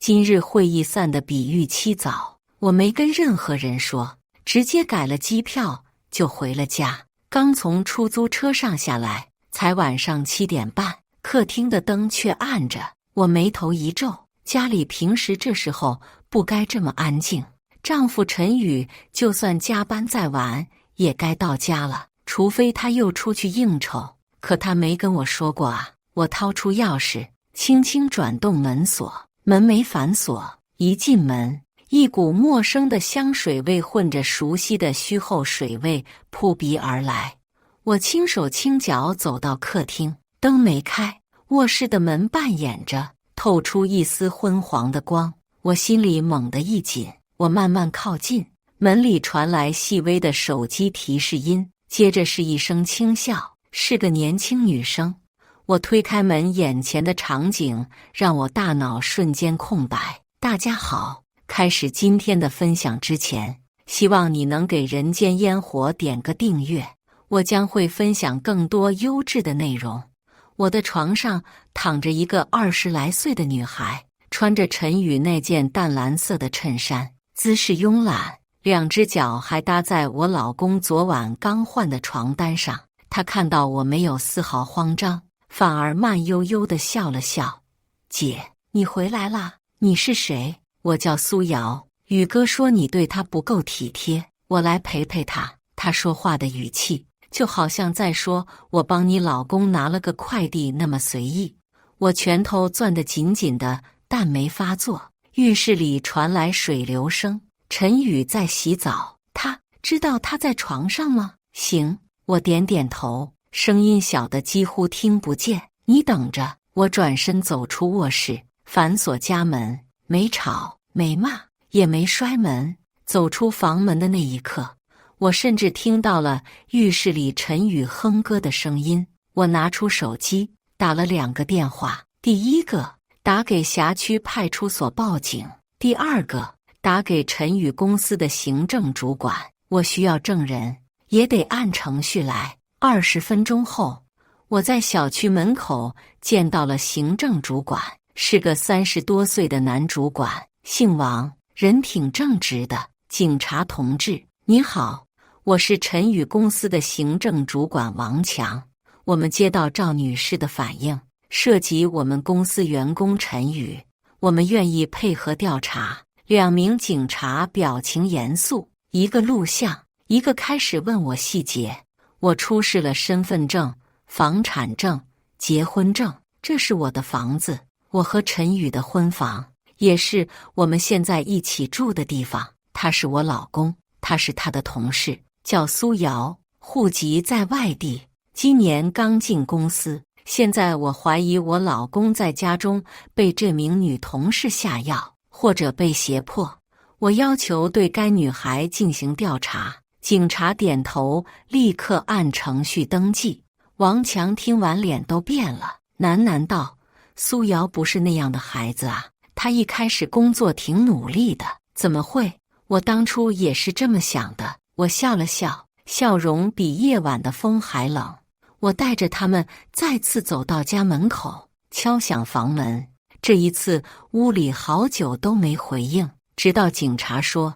今日会议散得比预期早，我没跟任何人说，直接改了机票就回了家。刚从出租车上下来，才晚上7点半，客厅的灯却暗着。我眉头一皱，家里平时这时候不该这么安静。丈夫陈宇就算加班再晚，也该到家了，除非他又出去应酬。可他没跟我说过啊。我掏出钥匙，轻轻转动门锁，门没反锁。一进门，一股陌生的香水味混着熟悉的虚后水味扑鼻而来。我轻手轻脚走到客厅，灯没开，卧室的门半掩着，透出一丝昏黄的光。我心里猛地一紧，我慢慢靠近，门里传来细微的手机提示音，接着是一声轻笑，是个年轻女生。我推开门，眼前的场景让我大脑瞬间空白。大家好，开始今天的分享之前，希望你能给人间烟火点个订阅，我将会分享更多优质的内容。我的床上躺着一个20来岁的女孩，穿着陈宇那件淡蓝色的衬衫，姿势慵懒，两只脚还搭在我老公昨晚刚换的床单上。她看到我没有丝毫慌张，反而慢悠悠地笑了笑。姐，你回来啦？你是谁？我叫苏瑶。宇哥说你对他不够体贴，我来陪陪他。他说话的语气就好像在说我帮你老公拿了个快递那么随意。我拳头攥得紧紧的，但没发作。浴室里传来水流声，陈宇在洗澡。他知道他在床上吗？行，我点点头，声音小得几乎听不见。你等着。我转身走出卧室，反锁家门，没吵，没骂，也没摔门。走出房门的那一刻，我甚至听到了浴室里陈宇哼歌的声音。我拿出手机，打了2个电话。第一个打给辖区派出所报警，第二个打给陈宇公司的行政主管。我需要证人，也得按程序来。20分钟后，我在小区门口见到了行政主管，是个30多岁的男主管，姓王，人挺正直的。警察同志，你好，我是陈宇公司的行政主管王强。我们接到赵女士的反映，涉及我们公司员工陈宇，我们愿意配合调查。2名警察表情严肃，一个录像，一个开始问我细节。我出示了身份证、房产证、结婚证，这是我的房子，我和陈宇的婚房，也是我们现在一起住的地方。他是我老公，他是他的同事，叫苏瑶，户籍在外地，今年刚进公司。现在我怀疑我老公在家中被这名女同事下药，或者被胁迫。我要求对该女孩进行调查。警察点头，立刻按程序登记。王强听完脸都变了，喃喃道：苏瑶不是那样的孩子啊，她一开始工作挺努力的，怎么会？我当初也是这么想的。我笑了笑，笑容比夜晚的风还冷。我带着他们再次走到家门口，敲响房门。这一次屋里好久都没回应，直到警察说：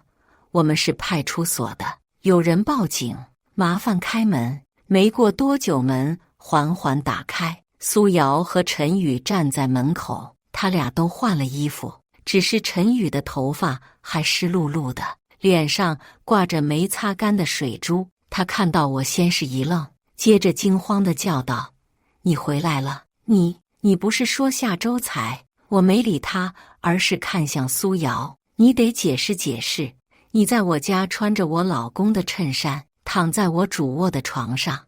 我们是派出所的，有人报警，麻烦开门。没过多久，门缓缓打开，苏瑶和陈宇站在门口，他俩都换了衣服，只是陈宇的头发还湿漉漉的，脸上挂着没擦干的水珠。他看到我先是一愣，接着惊慌地叫道：你回来了，你不是说下周才？我没理他，而是看向苏瑶，你得解释解释，你在我家穿着我老公的衬衫，躺在我主卧的床上，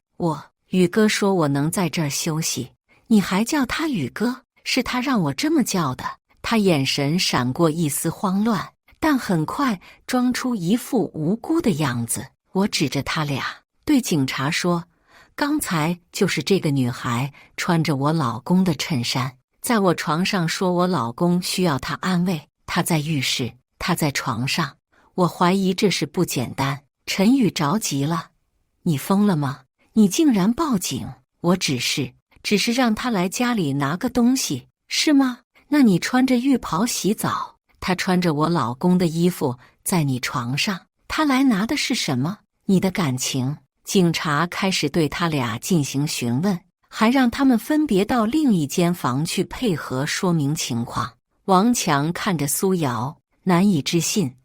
宇哥说我能在这儿休息，你还叫他宇哥？是他让我这么叫的。他眼神闪过一丝慌乱，但很快装出一副无辜的样子。我指着他俩，对警察说：刚才就是这个女孩穿着我老公的衬衫，在我床上说我老公需要她安慰，她在浴室，她在床上。我怀疑这事不简单。陈宇着急了：你疯了吗？你竟然报警！我只是让他来家里拿个东西，是吗？那你穿着浴袍洗澡，他穿着我老公的衣服在你床上，他来拿的是什么？你的感情。警察开始对他俩进行询问，还让他们分别到另一间房去配合说明情况。王强看着苏瑶，难以置信：“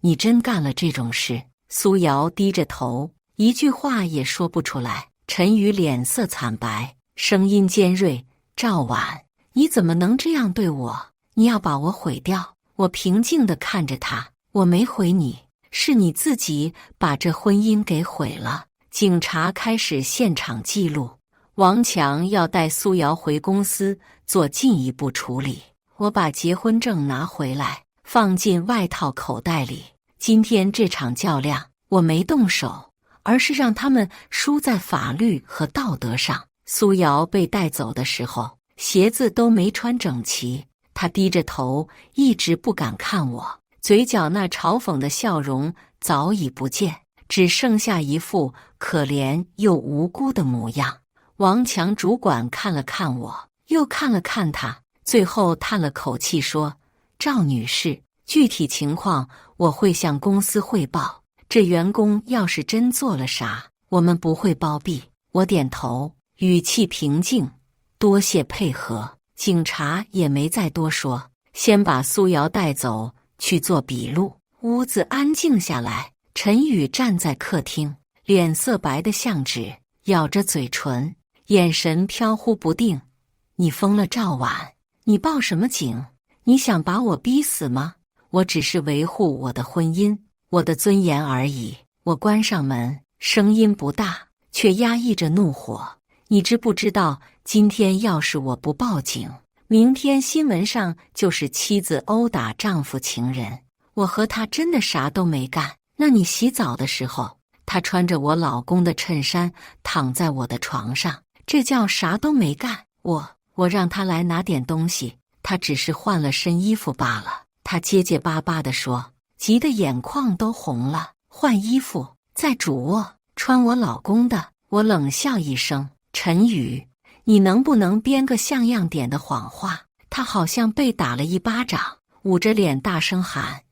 你真干了这种事？”苏瑶低着头，一句话也说不出来。陈宇脸色惨白，声音尖锐：“赵婉，你怎么能这样对我？你要把我毁掉？”我平静地看着他：“我没毁你，是你自己把这婚姻给毁了。”警察开始现场记录。王强要带苏瑶回公司做进一步处理。我把结婚证拿回来，放进外套口袋里。今天这场较量，我没动手，而是让他们输在法律和道德上。苏瑶被带走的时候，鞋子都没穿整齐，她低着头，一直不敢看我，嘴角那嘲讽的笑容早已不见，只剩下一副可怜又无辜的模样。王强主管看了看我，又看了看他，最后叹了口气说：“赵女士，具体情况我会向公司汇报。这员工要是真做了啥，我们不会包庇。”我点头，语气平静：“多谢配合。”警察也没再多说，先把苏瑶带走去做笔录。屋子安静下来，陈宇站在客厅，脸色白得像纸，咬着嘴唇，眼神飘忽不定。“你疯了，赵婉？你报什么警？你想把我逼死吗？”“我只是维护我的婚姻，我的尊严而已。”我关上门，声音不大，却压抑着怒火。“你知不知道，今天要是我不报警，明天新闻上就是妻子殴打丈夫情人。我和他真的啥都没干。那你洗澡的时候，他穿着我老公的衬衫躺在我的床上，这叫啥都没干。我让他来拿点东西，他只是换了身衣服罢了。”他结结巴巴地说，急得眼眶都红了。“换衣服，在主卧穿我老公的。”我冷笑一声：“陈宇，你能不能编个像样点的谎话？”他好像被打了一巴掌，捂着脸大声喊：“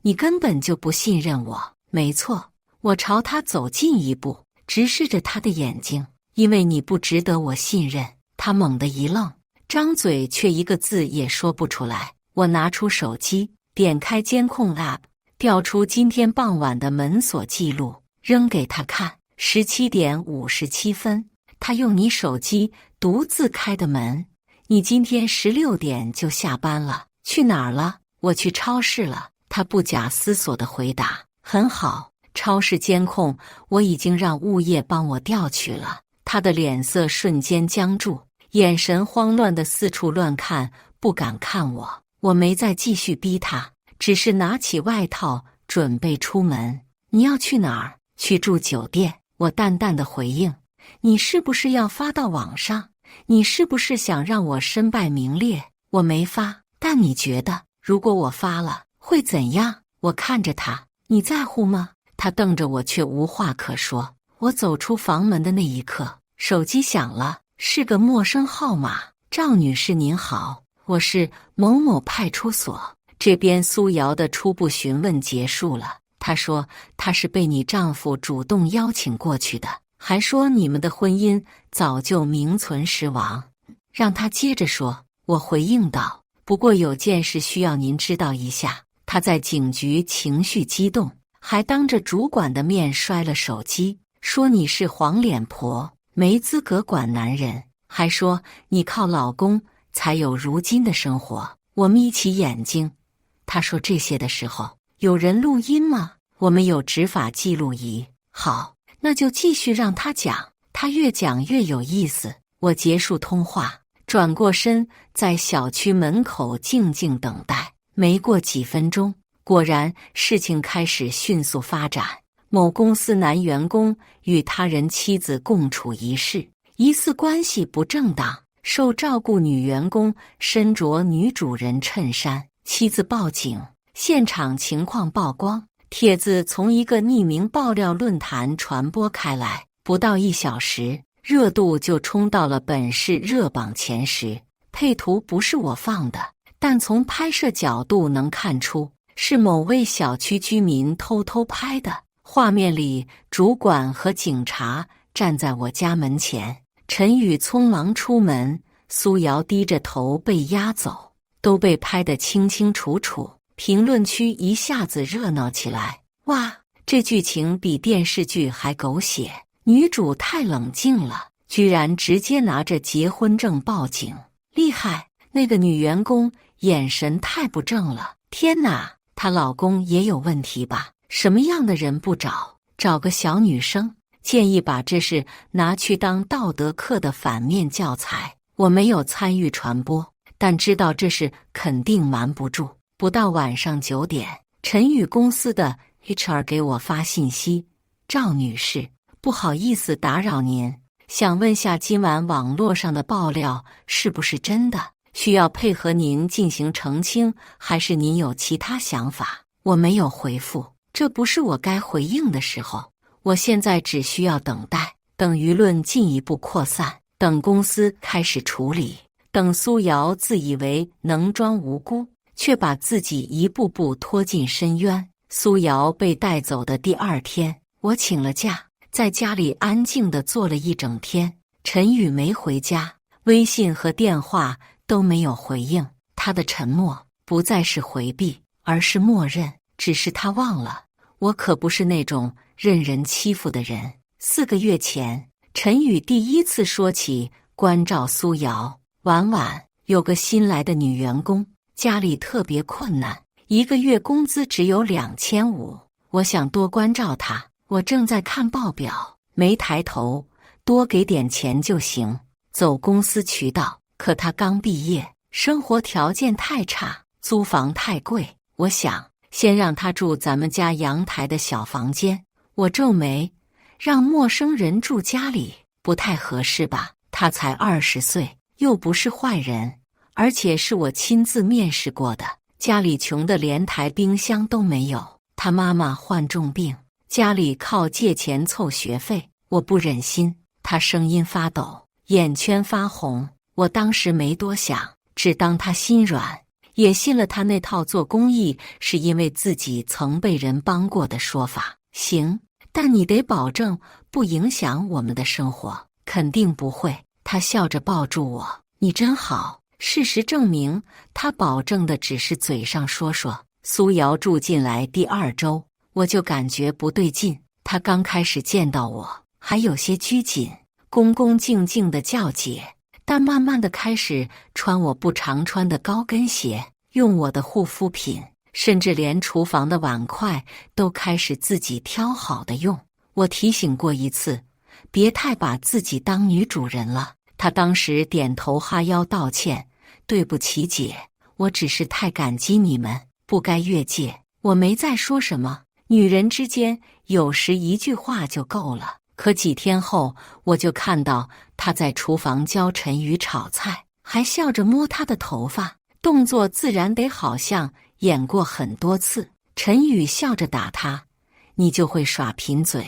你根本就不信任我！”没错，我朝他走近一步，直视着他的眼睛：“因为你不值得我信任。”他猛地一愣，张嘴却一个字也说不出来。我拿出手机，点开监控 App， 调出今天傍晚的门锁记录，扔给他看。17点57分，他用你手机独自开的门。你今天16点就下班了，去哪儿了？我去超市了。他不假思索地回答。很好，超市监控我已经让物业帮我调取了。他的脸色瞬间僵住，眼神慌乱地四处乱看，不敢看我。我没再继续逼他，只是拿起外套准备出门。“你要去哪儿？”“去住酒店。”我淡淡的回应。“你是不是要发到网上？你是不是想让我身败名裂？”“我没发，但你觉得如果我发了会怎样？”我看着他：“你在乎吗？”他瞪着我，却无话可说。我走出房门的那一刻，手机响了，是个陌生号码。“赵女士您好，我是某某派出所。”这边苏瑶的初步询问结束了。她说她是被你丈夫主动邀请过去的，还说你们的婚姻早就名存实亡，让她接着说。我回应道：“不过有件事需要您知道一下。”她在警局情绪激动，还当着主管的面摔了手机，说你是黄脸婆，没资格管男人，还说你靠老公才有如今的生活。我眯起眼睛，她说这些的时候有人录音吗？我们有执法记录仪。好，那就继续让他讲。他越讲越有意思。我结束通话，转过身，在小区门口静静等待。没过几分钟，果然事情开始迅速发展。某公司男员工与他人妻子共处一室，疑似关系不正当，受照顾女员工身着女主人衬衫，妻子报警，现场情况曝光。帖子从一个匿名爆料论坛传播开来，不到1小时，热度就冲到了本市热榜前10。配图不是我放的，但从拍摄角度能看出是某位小区居民偷偷拍的。画面里，主管和警察站在我家门前，陈宇匆忙出门，苏瑶低着头被押走，都被拍得清清楚楚。评论区一下子热闹起来。哇，这剧情比电视剧还狗血，女主太冷静了，居然直接拿着结婚证报警，厉害！那个女员工眼神太不正了，天哪，她老公也有问题吧？什么样的人不找？找个小女生？建议把这事拿去当道德课的反面教材。我没有参与传播，但知道这事肯定瞒不住。不到晚上9点，陈宇公司的 HR 给我发信息：赵女士，不好意思打扰您，想问下今晚网络上的爆料是不是真的？需要配合您进行澄清，还是您有其他想法？我没有回复，这不是我该回应的时候。我现在只需要等待，等舆论进一步扩散，等公司开始处理，等苏瑶自以为能装无辜，却把自己一步步拖进深渊。苏瑶被带走的第2天，我请了假，在家里安静地坐了一整天。陈宇没回家，微信和电话都没有回应。他的沉默不再是回避，而是默认。只是他忘了，我可不是那种任人欺负的人。4个月前，陈宇第一次说起关照苏瑶。晚晚有个新来的女员工，家里特别困难，1个月工资只有2500，我想多关照她。我正在看报表，没抬头，多给点钱就行，走公司渠道。可她刚毕业，生活条件太差，租房太贵，我想先让她住咱们家阳台的小房间。我皱眉，让陌生人住家里不太合适吧？她才20岁，又不是坏人，而且是我亲自面试过的。家里穷得连台冰箱都没有，她妈妈患重病，家里靠借钱凑学费。我不忍心。她声音发抖，眼圈发红。我当时没多想，只当她心软，也信了她那套做公益是因为自己曾被人帮过的说法。行，但你得保证不影响我们的生活。肯定不会。她笑着抱住我，你真好。事实证明，她保证的只是嘴上说说。苏瑶住进来第2周，我就感觉不对劲。她刚开始见到我还有些拘谨，恭恭敬敬的叫姐，但慢慢的开始穿我不常穿的高跟鞋，用我的护肤品，甚至连厨房的碗筷都开始自己挑好的用。我提醒过一次，别太把自己当女主人了。她当时点头哈腰道歉，对不起姐，我只是太感激你们，不该越界。我没再说什么，女人之间有时一句话就够了。可几天后，我就看到她在厨房教陈宇炒菜，还笑着摸他的头发，动作自然得好像演过很多次。陈宇笑着打他，你就会耍贫嘴。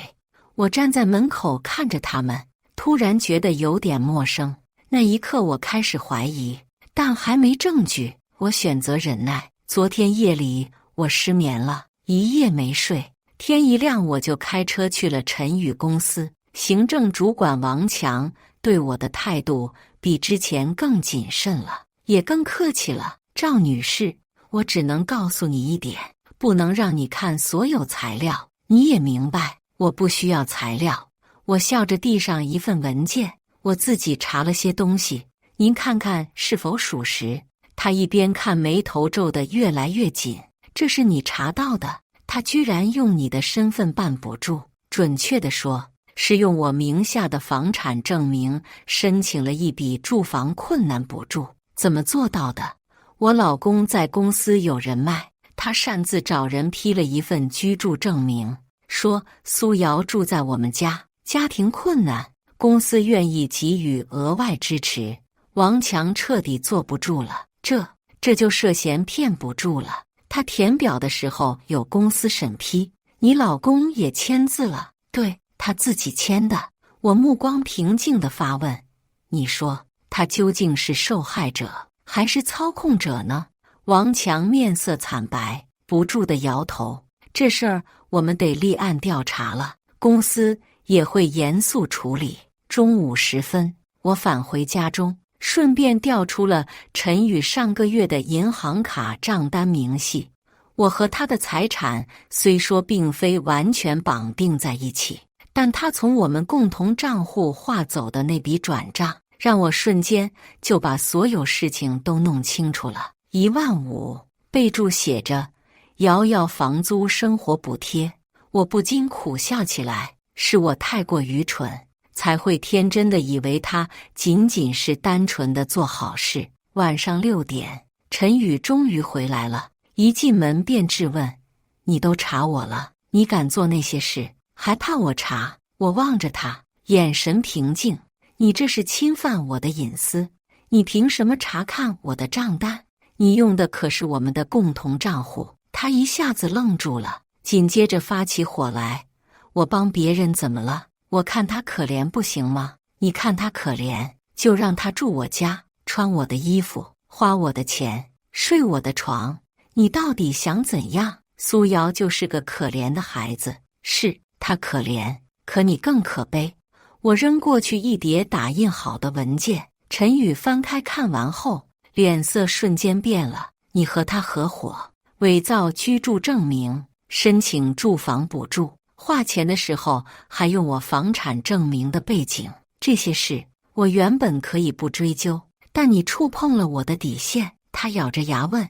我站在门口看着他们，突然觉得有点陌生。那一刻我开始怀疑，但还没证据。我选择忍耐。昨天夜里我失眠了，一夜没睡。天一亮我就开车去了陈宇公司。行政主管王强对我的态度比之前更谨慎了，也更客气了。赵女士，我只能告诉你一点，不能让你看所有材料。你也明白，我不需要材料。我笑着递上一份文件，我自己查了些东西，您看看是否属实。他一边看，眉头皱得越来越紧。这是你查到的？他居然用你的身份办补助，准确地说，是用我名下的房产证明申请了一笔住房困难补助。怎么做到的？我老公在公司有人脉，他擅自找人批了一份居住证明，说苏瑶住在我们家，家庭困难，公司愿意给予额外支持。王强彻底坐不住了，这就涉嫌骗补助了。他填表的时候有公司审批，你老公也签字了？对，他自己签的。我目光平静地发问，你说他究竟是受害者还是操控者呢？王强面色惨白，不住地摇头。这事儿我们得立案调查了，公司也会严肃处理。中午时分，我返回家中，顺便调出了陈宇上个月的银行卡账单明细。我和他的财产虽说并非完全绑定在一起，但他从我们共同账户划走的那笔转账，让我瞬间就把所有事情都弄清楚了。15000，备注写着瑶瑶房租生活补贴。我不禁苦笑起来，是我太过愚蠢，才会天真的以为他仅仅是单纯的做好事。晚上6点，陈宇终于回来了，一进门便质问：你都查我了，你敢做那些事，还怕我查？我望着他，眼神平静。你这是侵犯我的隐私，你凭什么查看我的账单？你用的可是我们的共同账户。他一下子愣住了，紧接着发起火来。我帮别人怎么了？我看他可怜不行吗？你看他可怜，就让他住我家，穿我的衣服，花我的钱，睡我的床。你到底想怎样？苏瑶就是个可怜的孩子，是他可怜，可你更可悲。我扔过去一叠打印好的文件，陈宇翻开看完后，脸色瞬间变了。你和他合伙伪造居住证明，申请住房补助，花钱的时候还用我房产证明的背景，这些事我原本可以不追究，但你触碰了我的底线。他咬着牙问：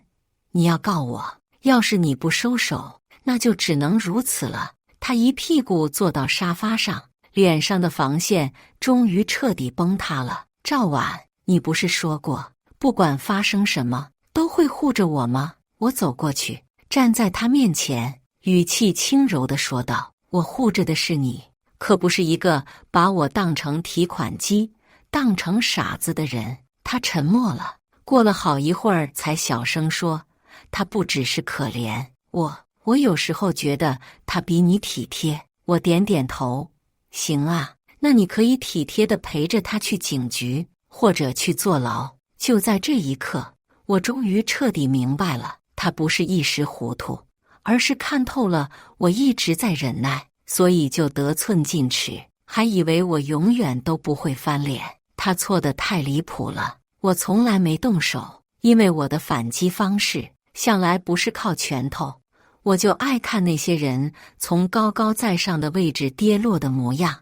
你要告我？要是你不收手，那就只能如此了。他一屁股坐到沙发上，脸上的防线终于彻底崩塌了。赵婉，你不是说过不管发生什么都会护着我吗？我走过去，站在他面前，语气轻柔地说道：我护着的是你，可不是一个把我当成提款机、当成傻子的人。他沉默了，过了好一会儿才小声说：他不只是可怜我有时候觉得他比你体贴。我点点头，行啊，那你可以体贴地陪着他去警局，或者去坐牢。就在这一刻，我终于彻底明白了，他不是一时糊涂，而是看透了我一直在忍耐，所以就得寸进尺，还以为我永远都不会翻脸。他错得太离谱了，我从来没动手，因为我的反击方式向来不是靠拳头。我就爱看那些人从高高在上的位置跌落的模样，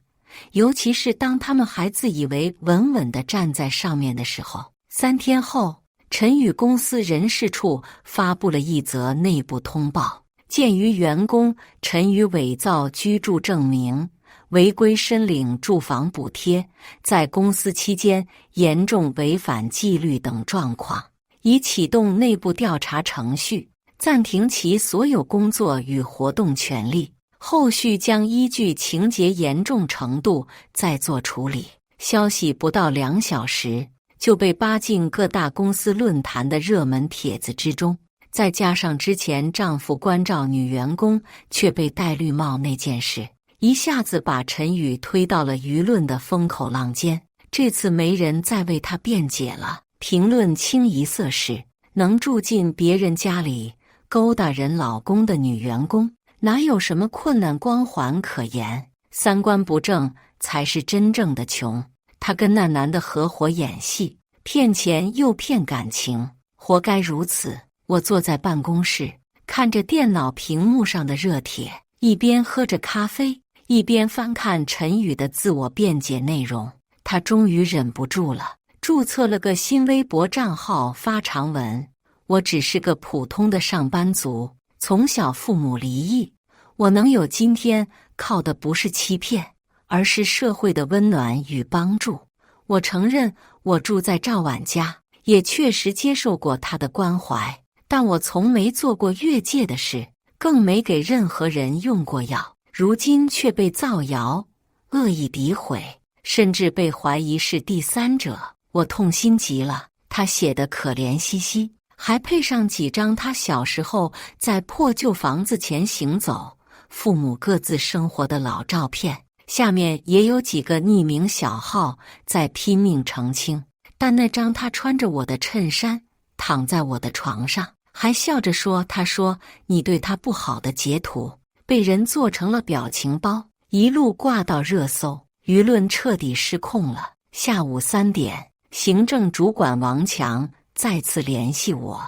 尤其是当他们还自以为稳稳地站在上面的时候。3天后，陈宇公司人事处发布了一则内部通报，鉴于员工陈宇伪造居住证明、违规申领住房补贴，在公司期间严重违反纪律等状况，已启动内部调查程序，暂停其所有工作与活动权利，后续将依据情节严重程度再做处理。消息不到2小时就被扒进各大公司论坛的热门帖子之中，再加上之前丈夫关照女员工却被戴绿帽那件事，一下子把陈宇推到了舆论的风口浪尖。这次没人再为他辩解了，评论清一色是能住进别人家里勾搭人老公的女员工哪有什么困难光环可言，三观不正才是真正的穷。她跟那男的合伙演戏，骗钱又骗感情，活该如此。我坐在办公室，看着电脑屏幕上的热帖，一边喝着咖啡，一边翻看陈宇的自我辩解内容。他终于忍不住了，注册了个新微博账号发长文：我只是个普通的上班族，从小父母离异，我能有今天靠的不是欺骗，而是社会的温暖与帮助。我承认我住在赵婉家，也确实接受过她的关怀，但我从没做过越界的事，更没给任何人用过药。如今却被造谣、恶意诋毁，甚至被怀疑是第三者，我痛心极了。他写得可怜兮兮，还配上几张他小时候在破旧房子前行走，父母各自生活的老照片，下面也有几个匿名小号在拼命澄清。但那张他穿着我的衬衫躺在我的床上，还笑着说：“他说你对他不好的截图被人做成了表情包，一路挂到热搜，舆论彻底失控了。”下午3点，行政主管王强再次联系我：“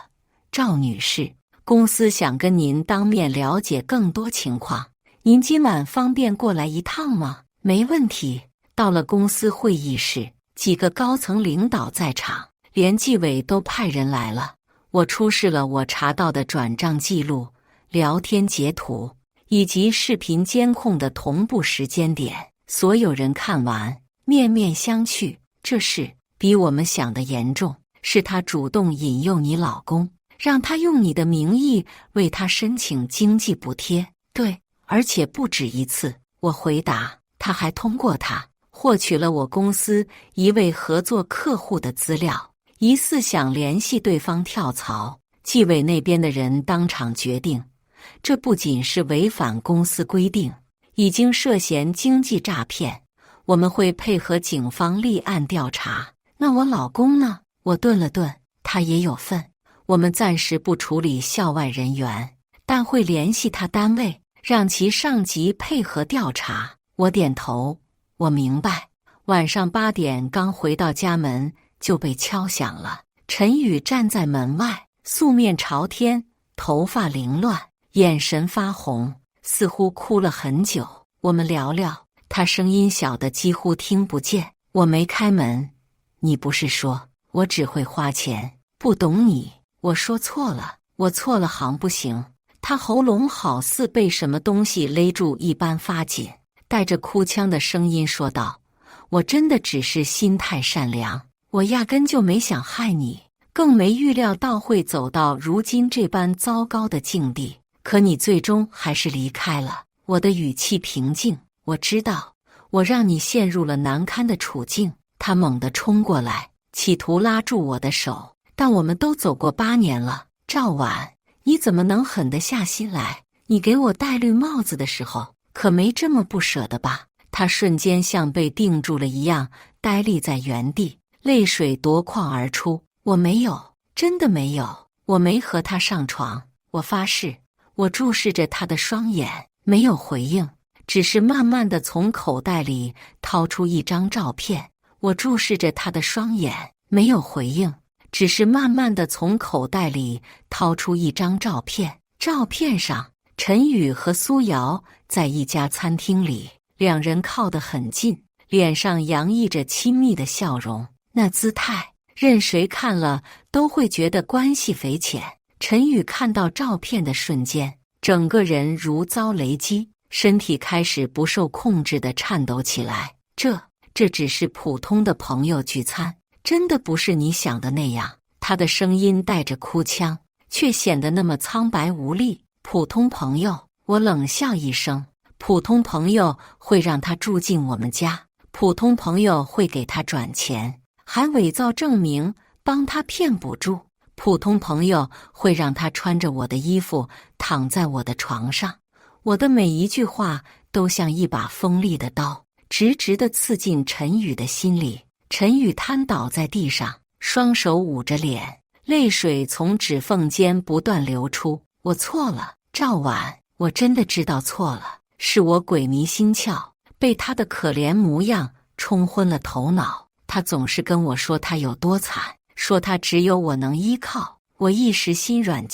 赵女士，公司想跟您当面了解更多情况，您今晚方便过来一趟吗？”没问题。到了公司会议室，几个高层领导在场，连纪委都派人来了。我出示了我查到的转账记录、聊天截图以及视频监控的同步时间点。所有人看完，面面相觑。这事比我们想的严重，是他主动引诱你老公，让他用你的名义为他申请经济补贴。对，而且不止一次。我回答，他还通过他获取了我公司一位合作客户的资料，疑似想联系对方跳槽。纪委那边的人当场决定，这不仅是违反公司规定，已经涉嫌经济诈骗，我们会配合警方立案调查。那我老公呢？我顿了顿，他也有份。我们暂时不处理校外人员，但会联系他单位，让其上级配合调查。我点头，我明白。晚上8点刚回到家门就被敲响了。陈宇站在门外，素面朝天，头发凌乱，眼神发红，似乎哭了很久。我们聊聊，他声音小得几乎听不见。我没开门。你不是说我只会花钱，不懂你？我说错了，我错了，行不行？他喉咙好似被什么东西勒住一般发紧，带着哭腔的声音说道：“我真的只是心态善良，我压根就没想害你，更没预料到会走到如今这般糟糕的境地。可你最终还是离开了。”我的语气平静，我知道我让你陷入了难堪的处境。他猛地冲过来，企图拉住我的手，但我们都走过8年了，赵婉，你怎么能狠得下心来？你给我戴绿帽子的时候，可没这么不舍得吧？他瞬间像被定住了一样，呆立在原地，泪水夺眶而出。我没有，真的没有，我没和他上床，我发誓。我注视着他的双眼，没有回应，只是慢慢地从口袋里掏出一张照片。我注视着他的双眼，没有回应，只是慢慢地从口袋里掏出一张照片。照片上，陈宇和苏瑶在一家餐厅里，两人靠得很近，脸上洋溢着亲密的笑容，那姿态，任谁看了都会觉得关系匪浅。陈宇看到照片的瞬间，整个人如遭雷击，身体开始不受控制地颤抖起来。这只是普通的朋友聚餐，真的不是你想的那样。他的声音带着哭腔，却显得那么苍白无力。普通朋友，我冷笑一声。普通朋友会让他住进我们家，普通朋友会给他转钱，还伪造证明帮他骗补助。普通朋友会让他穿着我的衣服躺在我的床上。我的每一句话都像一把锋利的刀，直直地刺进陈宇的心里。陈宇瘫倒在地上，双手捂着脸，泪水从指缝间不断流出。我错了，赵婉，我真的知道错了，是我鬼迷心窍，被他的可怜模样冲昏了头脑。他总是跟我说他有多惨，说他只有我能依靠。我一时心软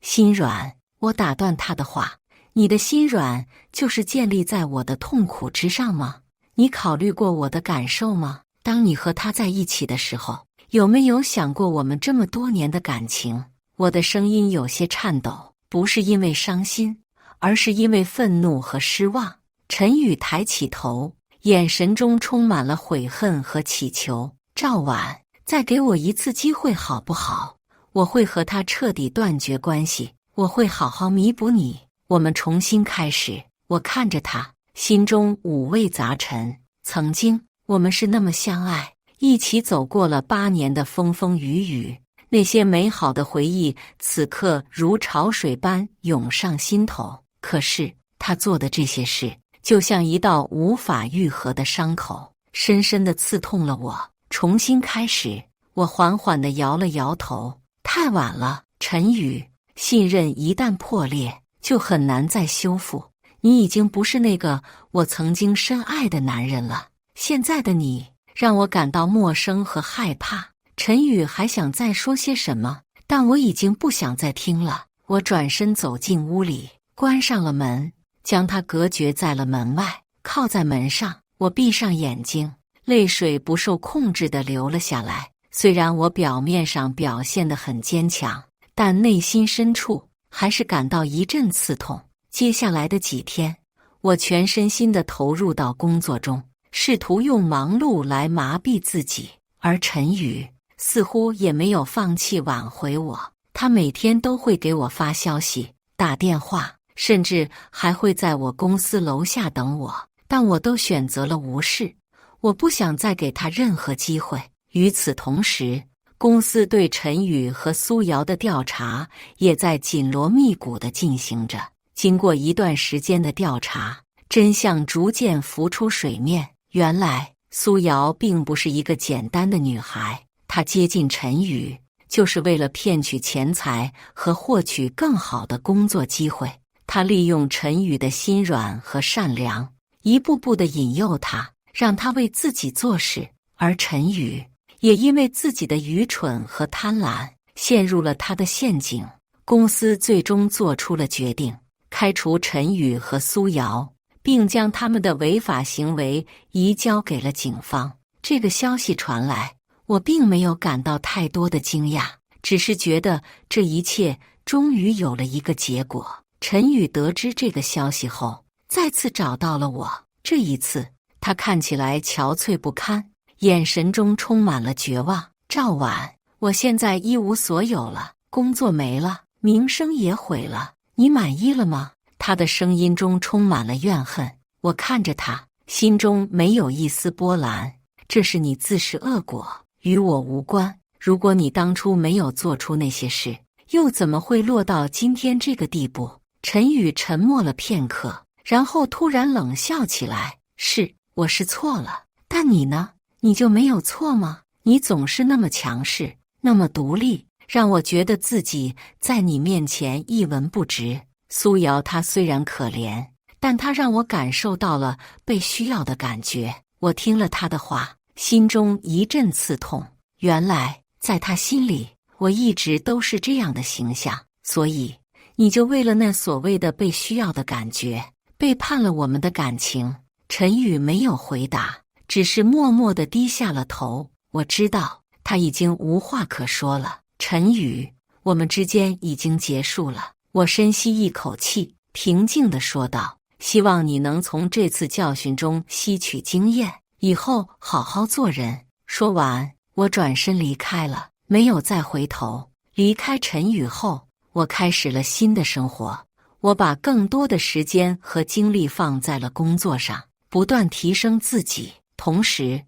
心软。我打断他的话，你的心软就是建立在我的痛苦之上吗？你考虑过我的感受吗？当你和他在一起的时候，有没有想过我们这么多年的感情？我的声音有些颤抖，不是因为伤心，而是因为愤怒和失望。陈宇抬起头，眼神中充满了悔恨和祈求。赵婉，再给我一次机会好不好？我会和他彻底断绝关系，我会好好弥补你，我们重新开始。我看着他，心中五味杂陈。曾经我们是那么相爱，一起走过了8年的风风雨雨，那些美好的回忆此刻如潮水般涌上心头。可是他做的这些事，就像一道无法愈合的伤口，深深地刺痛了我。重新开始，我缓缓地摇了摇头。太晚了，陈宇，信任一旦破裂，就很难再修复。你已经不是那个我曾经深爱的男人了。现在的你让我感到陌生和害怕。陈宇还想再说些什么，但我已经不想再听了。我转身走进屋里，关上了门，将他隔绝在了门外，靠在门上。我闭上眼睛，泪水不受控制地流了下来。虽然我表面上表现得很坚强，但内心深处还是感到一阵刺痛。接下来的几天，我全身心地投入到工作中，试图用忙碌来麻痹自己。而陈宇似乎也没有放弃挽回我，他每天都会给我发消息、打电话，甚至还会在我公司楼下等我，但我都选择了无视。我不想再给他任何机会。与此同时，公司对陈宇和苏瑶的调查也在紧锣密鼓地进行着。经过一段时间的调查，真相逐渐浮出水面。原来，苏瑶并不是一个简单的女孩，她接近陈宇就是为了骗取钱财和获取更好的工作机会。她利用陈宇的心软和善良，一步步地引诱他，让他为自己做事。而陈宇也因为自己的愚蠢和贪婪，陷入了他的陷阱。公司最终做出了决定，开除陈宇和苏瑶，并将他们的违法行为移交给了警方。这个消息传来，我并没有感到太多的惊讶，只是觉得这一切终于有了一个结果。陈宇得知这个消息后，再次找到了我。这一次，他看起来憔悴不堪，眼神中充满了绝望。赵婉，我现在一无所有了，工作没了，名声也毁了，你满意了吗？他的声音中充满了怨恨。我看着他，心中没有一丝波澜。这是你自食恶果，与我无关。如果你当初没有做出那些事，又怎么会落到今天这个地步？陈宇沉默了片刻，然后突然冷笑起来。是，我是错了，但你呢？你就没有错吗？你总是那么强势，那么独立，让我觉得自己在你面前一文不值。苏瑶她虽然可怜，但她让我感受到了被需要的感觉。我听了她的话，心中一阵刺痛。原来在她心里，我一直都是这样的形象，所以你就为了那所谓的被需要的感觉，背叛了我们的感情。陈宇没有回答，只是默默地低下了头。我知道他已经无话可说了。陈宇，我们之间已经结束了。我深吸一口气，平静地说道，希望你能从这次教训中吸取经验，以后好好做人。说完，我转身离开了，没有再回头。离开陈宇后，我开始了新的生活。我把更多的时间和精力放在了工作上，不断提升自己。同时，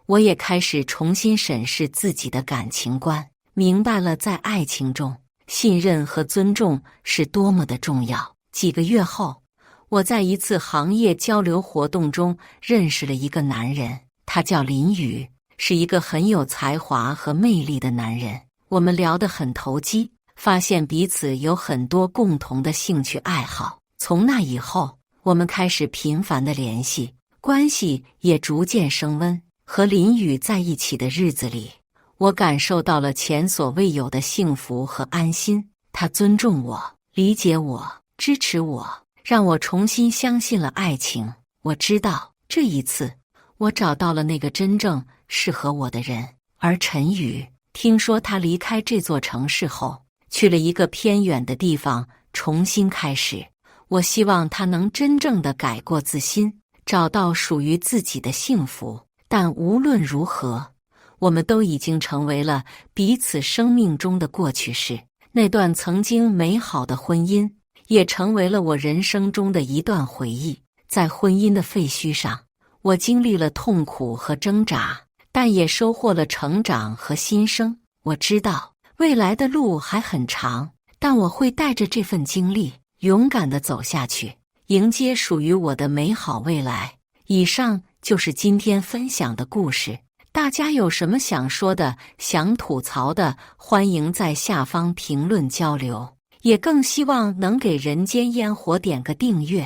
我也开始重新审视自己的感情观，明白了在爱情中，信任和尊重是多么的重要。几个月后，我在一次行业交流活动中认识了一个男人，他叫林宇，是一个很有才华和魅力的男人。我们聊得很投机，发现彼此有很多共同的兴趣爱好。从那以后，我们开始频繁的联系，关系也逐渐升温。和林宇在一起的日子里，我感受到了前所未有的幸福和安心。他尊重我，理解我，支持我，让我重新相信了爱情。我知道，这一次，我找到了那个真正适合我的人。而陈宇，听说他离开这座城市后，去了一个偏远的地方重新开始。我希望他能真正的改过自新，找到属于自己的幸福。但无论如何，我们都已经成为了彼此生命中的过去式。那段曾经美好的婚姻，也成为了我人生中的一段回忆。在婚姻的废墟上，我经历了痛苦和挣扎，但也收获了成长和新生。我知道未来的路还很长，但我会带着这份经历，勇敢地走下去，迎接属于我的美好未来。以上就是今天分享的故事，大家有什么想说的、想吐槽的，欢迎在下方评论交流。也更希望能给人间烟火点个订阅，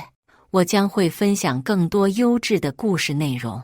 我将会分享更多优质的故事内容。